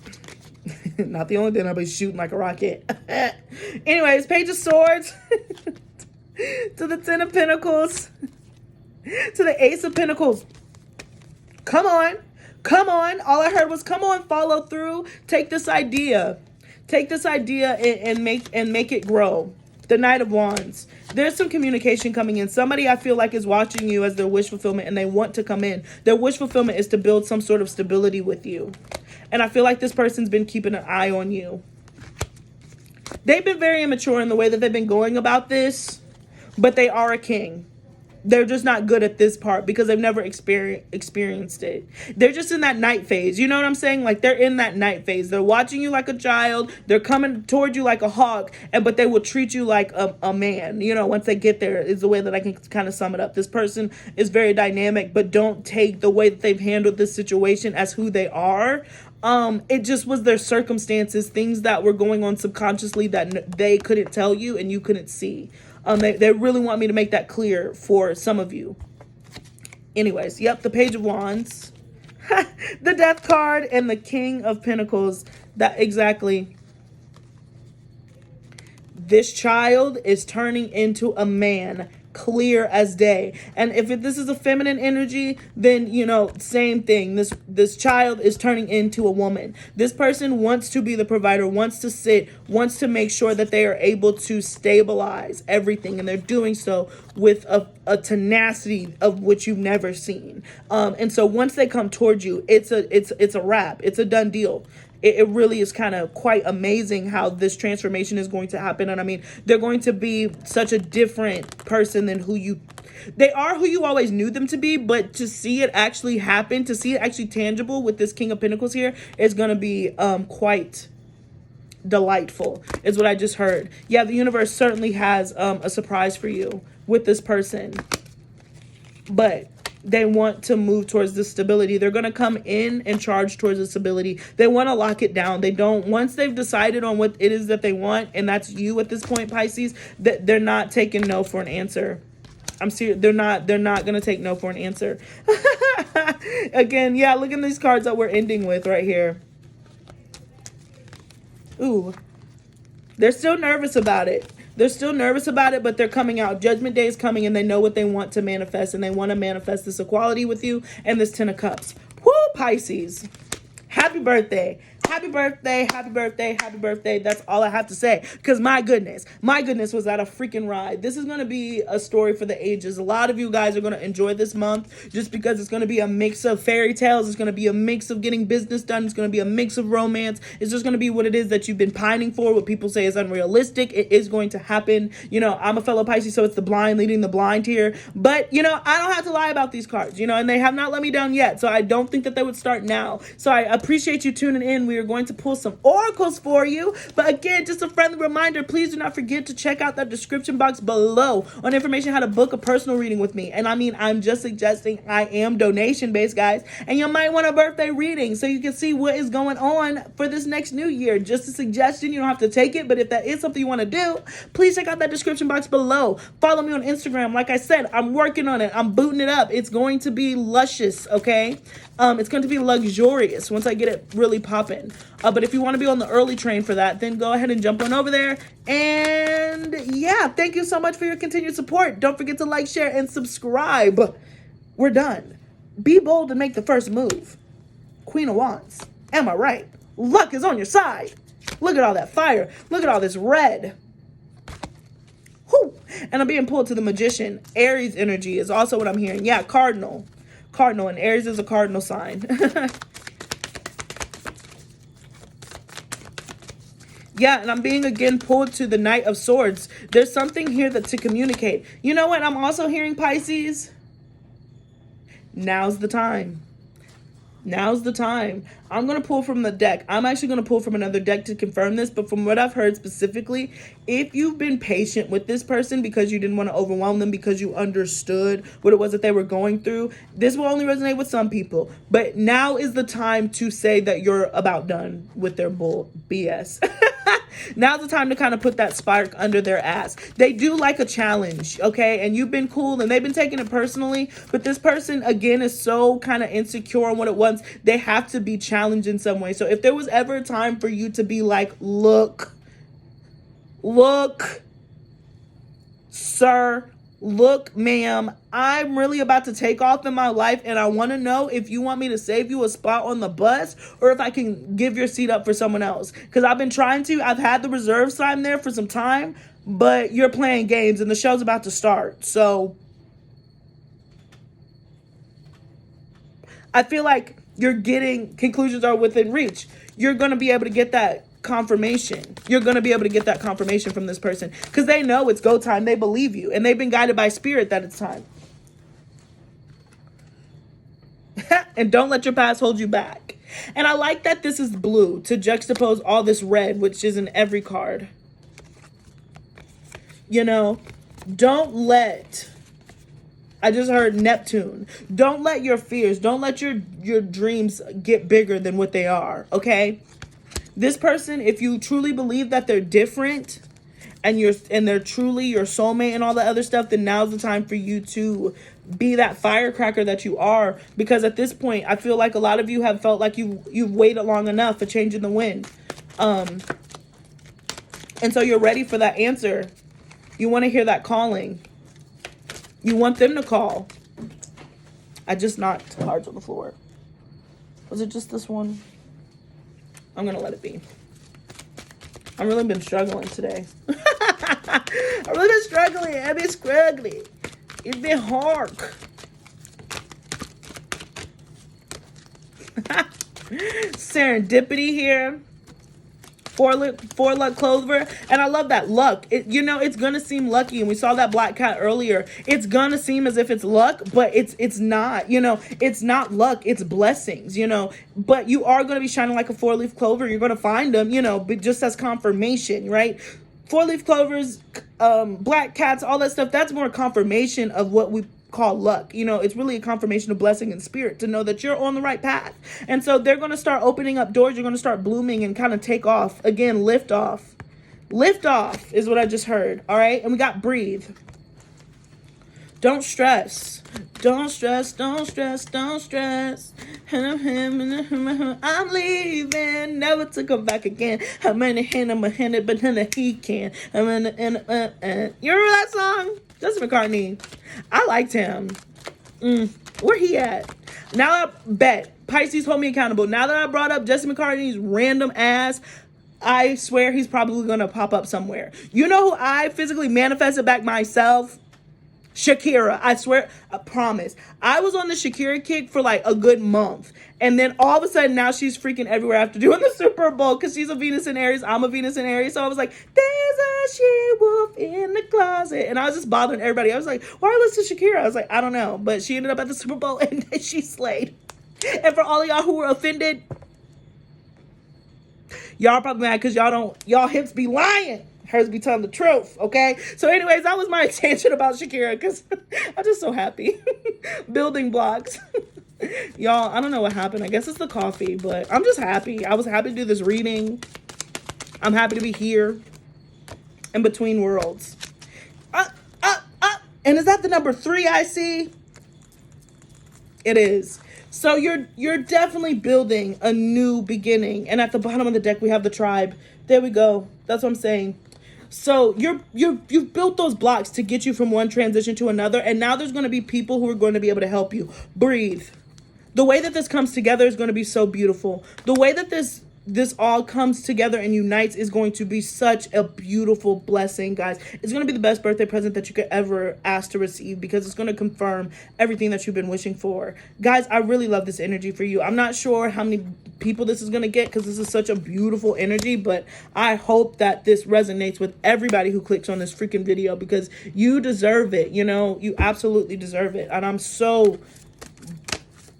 Not the only thing I'll be shooting like a rocket. Anyways, Page of Swords. To the Ten of Pentacles, to the Ace of Pentacles. Come on. Come on. All I heard was, come on, follow through. Take this idea. Take this idea and make it grow. The Knight of Wands. There's some communication coming in. Somebody I feel like is watching you as their wish fulfillment and they want to come in. Their wish fulfillment is to build some sort of stability with you. And I feel like this person's been keeping an eye on you. They've been very immature in the way that they've been going about this. But they are a king. They're just not good at this part because they've never experienced it. They're just in that night phase. You know what I'm saying? Like they're in that night phase. They're watching you like a child. They're coming toward you like a hawk. But they will treat you like a man. You know, once they get there is the way that I can kind of sum it up. This person is very dynamic, but don't take the way that they've handled this situation as who they are. It just was their circumstances, things that were going on subconsciously that they couldn't tell you and you couldn't see. They really want me to make that clear for some of you. Anyways, yep, the Page of Wands, the Death card, and the King of Pentacles. That exactly. This child is turning into a man. Clear as day. And if this is a feminine energy, then same thing. This child is turning into a woman. This person wants to be the provider, wants to make sure that they are able to stabilize everything, and they're doing so with a tenacity of which you've never seen. And so once they come towards you, it's a wrap. It's a done deal. It really is kind of quite amazing how this transformation is going to happen. And I mean, they're going to be such a different person than they are who you always knew them to be. But to see it actually happen, to see it actually tangible with this King of Pentacles here is going to be quite delightful, is what I just heard. Yeah, the universe certainly has a surprise for you with this person. But they want to move towards the stability. They're going to come in and charge towards the stability. They want to lock it down. They don't, once they've decided on what it is that they want, and that's you at this point, Pisces, that they're not taking no for an answer. I'm serious. They're not going to take no for an answer. Again, yeah, look at these cards that we're ending with right here. Ooh, they're still nervous about it. They're still nervous about it, but they're coming out. Judgment Day is coming, and they know what they want to manifest, and they want to manifest this equality with you and this Ten of Cups. Woo, Pisces. Happy birthday. Happy birthday, happy birthday, happy birthday. That's all I have to say. Because my goodness, was that a freaking ride. This is going to be a story for the ages. A lot of you guys are going to enjoy this month just because it's going to be a mix of fairy tales. It's going to be a mix of getting business done. It's going to be a mix of romance. It's just going to be what it is that you've been pining for. What people say is unrealistic. It is going to happen. I'm a fellow Pisces, so it's the blind leading the blind here. But, I don't have to lie about these cards, and they have not let me down yet. So I don't think that they would start now. So I appreciate you tuning in. We are going to pull some oracles for you. But again, just a friendly reminder, please do not forget to check out that description box below on information how to book a personal reading with me. And I mean, I'm just suggesting I am donation based, guys. And you might want a birthday reading so you can see what is going on for this next new year. Just a suggestion. You don't have to take it. But if that is something you want to do, please check out that description box below. Follow me on Instagram. Like I said, I'm working on it. I'm booting it up. It's going to be luscious, okay? It's going to be luxurious once I get it really popping. But if you want to be on the early train for that, then go ahead and jump on over there. And yeah, thank you so much for your continued support. Don't forget to like, share, and subscribe. We're done. Be bold and make the first move. Queen of Wands. Am I right? Luck is on your side. Look at all that fire. Look at all this red. Whew. And I'm being pulled to the Magician. Aries energy is also what I'm hearing. Yeah, cardinal. Cardinal, and Aries is a cardinal sign. Yeah, and I'm being again pulled to the Knight of Swords. There's something here that to communicate. You know what I'm also hearing, Pisces? Now's the time. Now's the time. I'm going to pull from the deck. I'm actually going to pull from another deck to confirm this. But from what I've heard specifically, if you've been patient with this person because you didn't want to overwhelm them, because you understood what it was that they were going through, this will only resonate with some people. But now is the time to say that you're about done with their bull BS. Now's the time to kind of put that spark under their ass. They do like a challenge, okay? And you've been cool and they've been taking it personally. But this person, again, is so kind of insecure on what it wants. They have to be challenged in some way. So if there was ever a time for you to be like, look, sir, look, ma'am, I'm really about to take off in my life and I want to know if you want me to save you a spot on the bus or if I can give your seat up for someone else. Because I've been trying to. I've had the reserve sign there for some time, but you're playing games and the show's about to start. So I feel like you're getting, conclusions are within reach. You're going to be able to get that confirmation. You're going to be able to get that confirmation from this person because they know it's go time. They believe you and they've been guided by spirit that it's time. And don't let your past hold you back. And I like that this is blue to juxtapose all this red, which is in every card. You know, don't let, I just heard Neptune. Don't let your fears, don't let your dreams get bigger than what they are, okay? This person, if you truly believe that they're different and they're truly your soulmate and all that other stuff, then now's the time for you to be that firecracker that you are. Because at this point, I feel like a lot of you have felt like you've waited long enough for change in the wind. And so you're ready for that answer. You want to hear that calling. You want them to call. I just knocked cards on the floor. Was it just this one? I'm going to let it be. I've really been struggling today. I've really been struggling. I've been struggling. It's been hard. Serendipity here. Four luck clover. And I love that luck. You know, it's going to seem lucky. And we saw that black cat earlier. It's going to seem as if it's luck, but it's not. You know, it's not luck. It's blessings, you know. But you are going to be shining like a 4-leaf clover. You're going to find them, you know, but just as confirmation, right? 4-leaf clovers, black cats, all that stuff. That's more confirmation of what we call luck. You know, it's really a confirmation of blessing and spirit to know that you're on the right path. And so they're going to start opening up doors. You're going to start blooming and kind of take off. Again, lift off. Lift off is what I just heard. All right. And we got breathe. Don't stress. Don't stress. Don't stress. Don't stress. I'm leaving, never to come back again. I'm in a hand, but then he can. I'm in a. You remember that song? Justin McCartney. I liked him. Where he at? Now I bet Pisces hold me accountable. Now that I brought up Justin McCartney's random ass, I swear he's probably gonna pop up somewhere. You know who I physically manifested back myself? Shakira. I swear, I promise. I was on the Shakira kick for like a good month. And then all of a sudden now she's freaking everywhere after doing the Super Bowl because she's a Venus in Aries. I'm a Venus in Aries. So I was like, there's a she-wolf in the closet. And I was just bothering everybody. I was like, why are you listening to Shakira? I was like, I don't know. But she ended up at the Super Bowl and she slayed. And for all of y'all who were offended, y'all probably mad because y'all hips be lying. Hers be telling the truth, okay? So anyways, that was my attention about Shakira because I'm just so happy. Building blocks. Y'all, I don't know what happened. I guess it's the coffee, but I'm just happy. I was happy to do this reading. I'm happy to be here in between worlds. And is that the number 3 I see? It is. So you're definitely building a new beginning. And at the bottom of the deck, we have the tribe. There we go. That's what I'm saying. So you've built those blocks to get you from one transition to another. And now there's going to be people who are going to be able to help you. Breathe. The way that this comes together is going to be so beautiful. The way that this this all comes together and unites is going to be such a beautiful blessing, guys. It's going to be the best birthday present that you could ever ask to receive, because it's going to confirm everything that you've been wishing for. Guys, I really love this energy for you. I'm not sure how many people this is going to get, because this is such a beautiful energy, but I hope that this resonates with everybody who clicks on this freaking video, because you deserve it. You know, you absolutely deserve it. And I'm so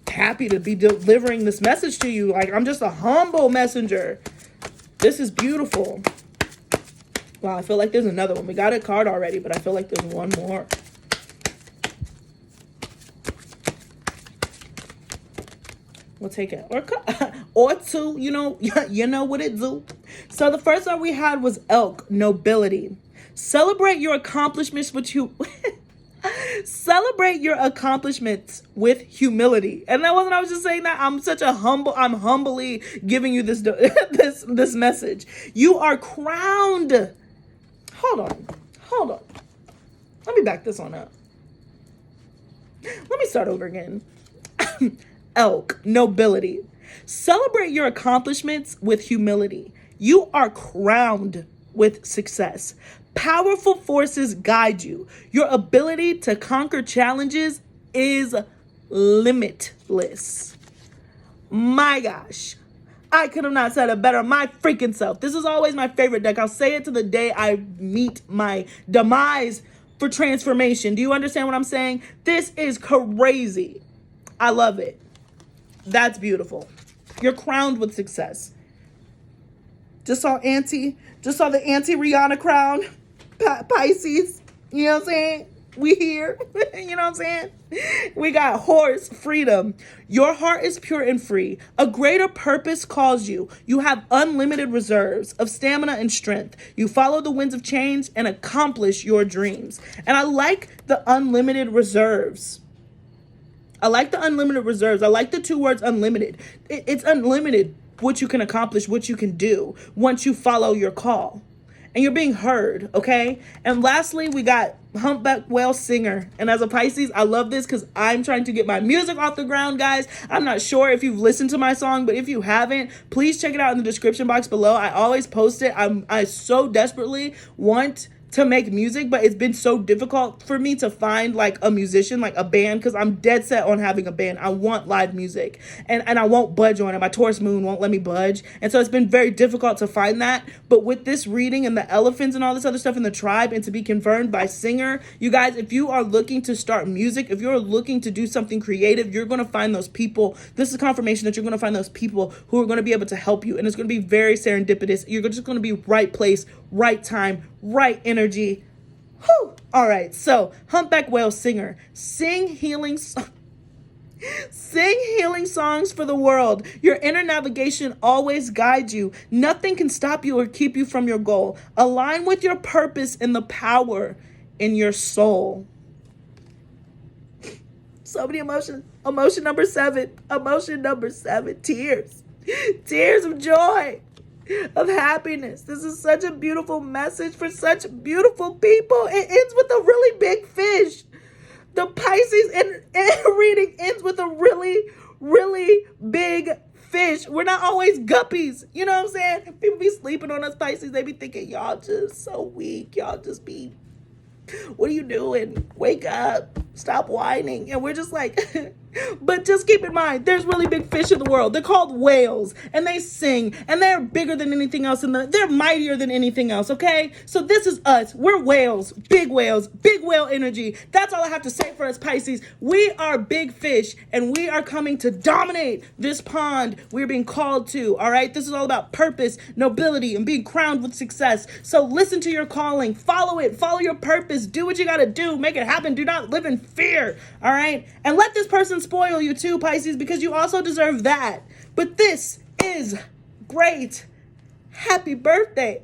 happy to be delivering this message to you. Like, I'm just a humble messenger. This is beautiful. Wow, I feel like there's another one. We got a card already, but I feel like there's one more. We'll take it. Or two, you know what it do. So the first one we had was Elk, nobility. Celebrate your accomplishments with you. Celebrate your accomplishments with humility. And that wasn't, I was just saying that. I'm humbly giving you this this message. You are crowned. Hold on. Let me back this one up. Let me start over again. Elk, nobility. Celebrate your accomplishments with humility. You are crowned with success. Powerful forces guide you. Your ability to conquer challenges is limitless. My gosh. I could have not said it better. My freaking self. This is always my favorite deck. I'll say it to the day I meet my demise for transformation. Do you understand what I'm saying? This is crazy. I love it. That's beautiful. You're crowned with success. Just saw the anti-Rihanna crown. Pisces. You know what I'm saying? We here. You know what I'm saying? We got horse, freedom. Your heart is pure and free. A greater purpose calls you. You have unlimited reserves of stamina and strength. You follow the winds of change and accomplish your dreams. And I like the unlimited reserves. I like the unlimited reserves. I like the two words unlimited. It's unlimited what you can accomplish, what you can do once you follow your call. And you're being heard, okay? And lastly, we got Humpback Whale Singer. And as a Pisces, I love this because I'm trying to get my music off the ground, guys. I'm not sure if you've listened to my song, but if you haven't, please check it out in the description box below. I always post it. I so desperately want to make music, but it's been so difficult for me to find like a musician, like a band, because I'm dead set on having a band. I want live music, and I won't budge on it. My Taurus moon won't let me budge, and so it's been very difficult to find that. But with this reading and the elephants and all this other stuff in the tribe, and to be confirmed by Singer, you guys, if you are looking to start music, if you're looking to do something creative, you're going to find those people. This is confirmation that you're going to find those people who are going to be able to help you, and it's going to be very serendipitous. You're just going to be right place, right time, right energy. Whew. All right, so Humpback Whale Singer. Sing healing songs for the world. Your inner navigation always guides you. Nothing can stop you or keep you from your goal. Align with your purpose and the power in your soul. So many emotions. Emotion number 7. Tears. Tears of joy, of happiness. This is such a beautiful message for such beautiful people. It ends with a really big fish. The Pisces reading ends with a really, really big fish. We're not always guppies. You know what I'm saying? People be sleeping on us Pisces. They be thinking, y'all just so weak. Y'all just be, what are you doing? Wake up. Stop whining. And we're just like, but just keep in mind, there's really big fish in the world. They're called whales, and they sing, and they're bigger than anything else. They're mightier than anything else, okay? So this is us. We're whales, big whale energy. That's all I have to say for us Pisces. We are big fish, and we are coming to dominate this pond we're being called to, all right? This is all about purpose, nobility, and being crowned with success. So listen to your calling. Follow it. Follow your purpose. Do what you got to do. Make it happen. Do not live in fear, all right? And let this person spoil you too, Pisces, because you also deserve that. But this is great. Happy birthday.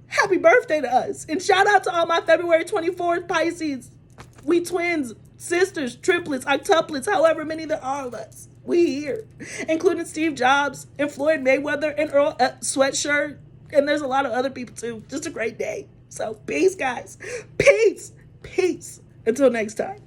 Happy birthday to us. And shout out to all my February 24th Pisces. We twins, sisters, triplets, octuplets, however many there are of us. We here. Including Steve Jobs and Floyd Mayweather and Earl Sweatshirt. And there's a lot of other people too. Just a great day. So peace, guys. Peace. Peace. Until next time.